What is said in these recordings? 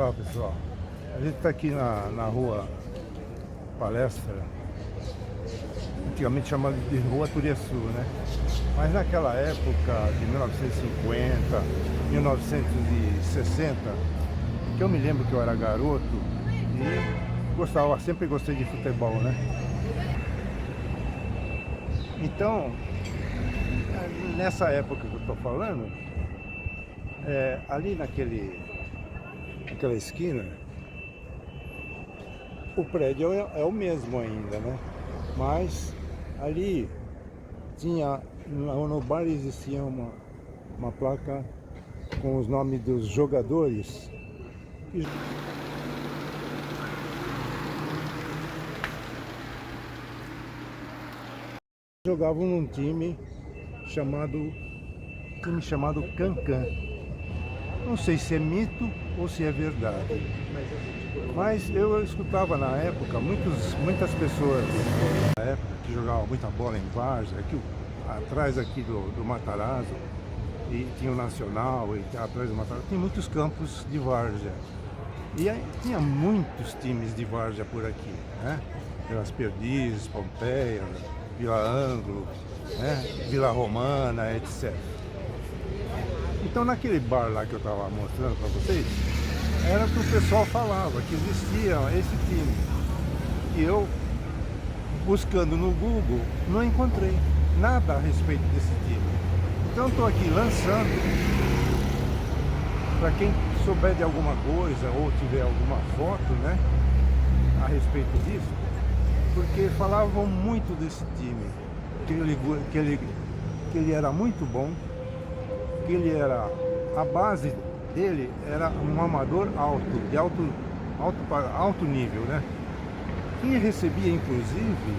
Olá pessoal, a gente está aqui na rua Palestra, antigamente chamada de Rua Turiaçu, né? Mas naquela época de 1950, 1960, que eu me lembro que eu era garoto e sempre gostei de futebol, né? Então, nessa época que eu estou falando, ali naquela esquina, o prédio é o mesmo ainda, né? Mas ali tinha, no bar existia uma placa com os nomes dos jogadores que jogavam num time chamado Cancan. Não sei se é mito ou se é verdade, mas eu escutava na época muitas pessoas na época que jogavam muita bola em várzea, aqui atrás aqui do Matarazzo, e tinha o Nacional, e atrás do Matarazzo tem muitos campos de várzea. E aí, tinha muitos times de várzea por aqui, né? Pelas Perdizes, Pompeia, Vila Ângelo, né? Vila Romana, etc. Então naquele bar lá que eu estava mostrando para vocês, era que o pessoal falava que existia esse time. E eu, buscando no Google, não encontrei nada a respeito desse time. Então estou aqui lançando, para quem souber de alguma coisa ou tiver alguma foto, né, a respeito disso, porque falavam muito desse time, que ele era muito bom, que ele era, a base dele era um amador de alto nível, né? Quem recebia, inclusive,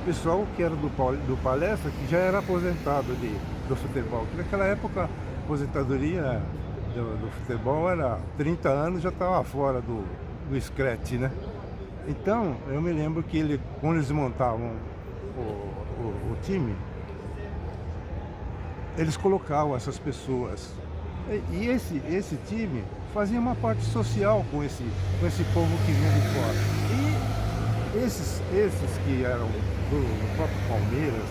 pessoal que era do Palestra, que já era aposentado do futebol, que naquela época a aposentadoria do futebol era 30 anos, já estava fora do scratch, né? Então, eu me lembro que quando eles montavam o time, eles colocavam essas pessoas. E esse time fazia uma parte social com esse povo que vinha de fora. E esses que eram do próprio Palmeiras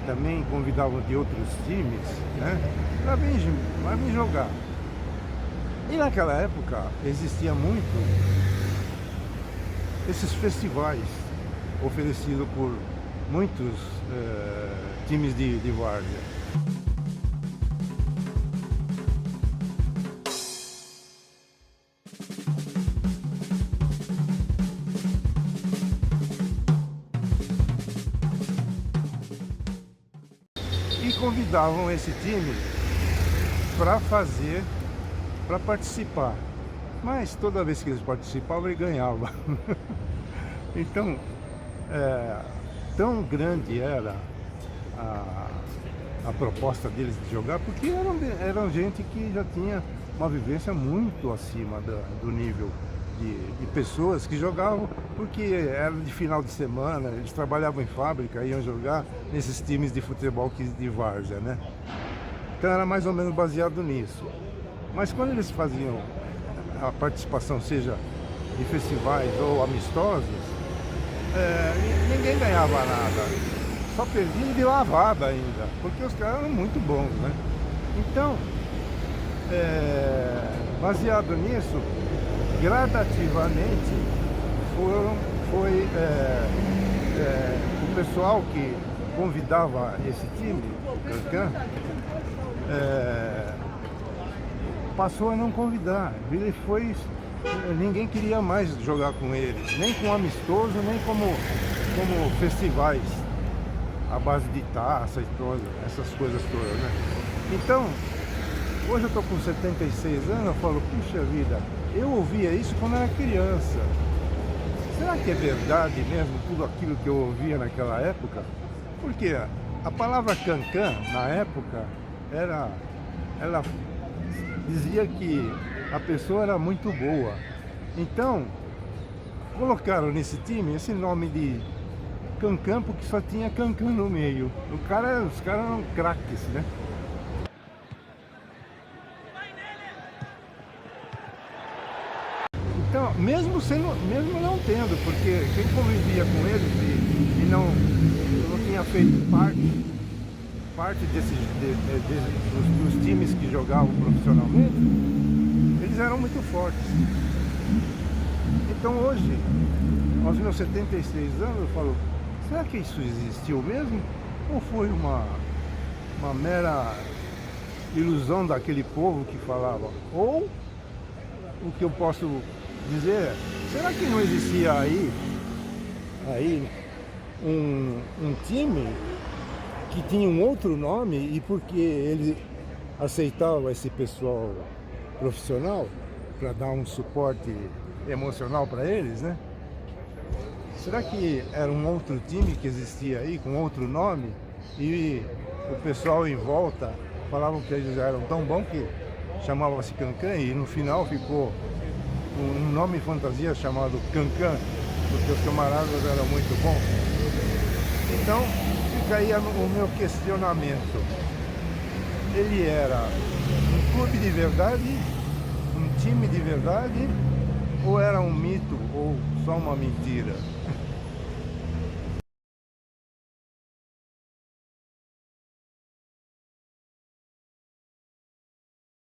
também convidavam de outros times, né, para vir jogar. E naquela época existia muito esses festivais oferecidos por muitos times de várzea. E convidavam esse time para participar, mas toda vez que eles participavam, ele ganhava. Então, tão grande era a proposta deles de jogar, porque eram gente que já tinha uma vivência muito acima do nível de pessoas que jogavam, porque era de final de semana, eles trabalhavam em fábrica, iam jogar nesses times de futebol de várzea, né? Então era mais ou menos baseado nisso. Mas quando eles faziam a participação, seja de festivais ou amistosos, ninguém ganhava nada, só perdia de lavada ainda, porque os caras eram muito bons, né? Então, baseado nisso, gradativamente foi o pessoal que convidava esse time, o Cancan, passou a não convidar. Ninguém queria mais jogar com eles, nem com amistoso, nem como festivais à base de taça e todas essas coisas todas, né? Então, hoje eu tô com 76 anos, eu falo, puxa vida, eu ouvia isso quando era criança. Será que é verdade mesmo tudo aquilo que eu ouvia naquela época? Porque a palavra cancan, na época, ela dizia que a pessoa era muito boa. Então, colocaram nesse time esse nome de Cancan, porque só tinha Cancan no meio. Os caras eram craques, né? mesmo não tendo, porque quem convivia com eles e não tinha feito parte dos times que jogavam profissionalmente, eles eram muito fortes. Então hoje, aos meus 76 anos, eu falo, será que isso existiu mesmo? Ou foi uma mera ilusão daquele povo que falava? Ou o que eu posso dizer é, será que não existia aí um time que tinha um outro nome e porque ele aceitava esse pessoal profissional para dar um suporte emocional para eles, né? Será que era um outro time que existia aí com outro nome e o pessoal em volta falavam que eles eram tão bons que chamavam-se Cancan e no final ficou um nome fantasia chamado Cancan, porque os camaradas eram muito bons? Então fica aí o meu questionamento. Ele era um clube de verdade, um time de verdade, ou era um mito ou só uma mentira?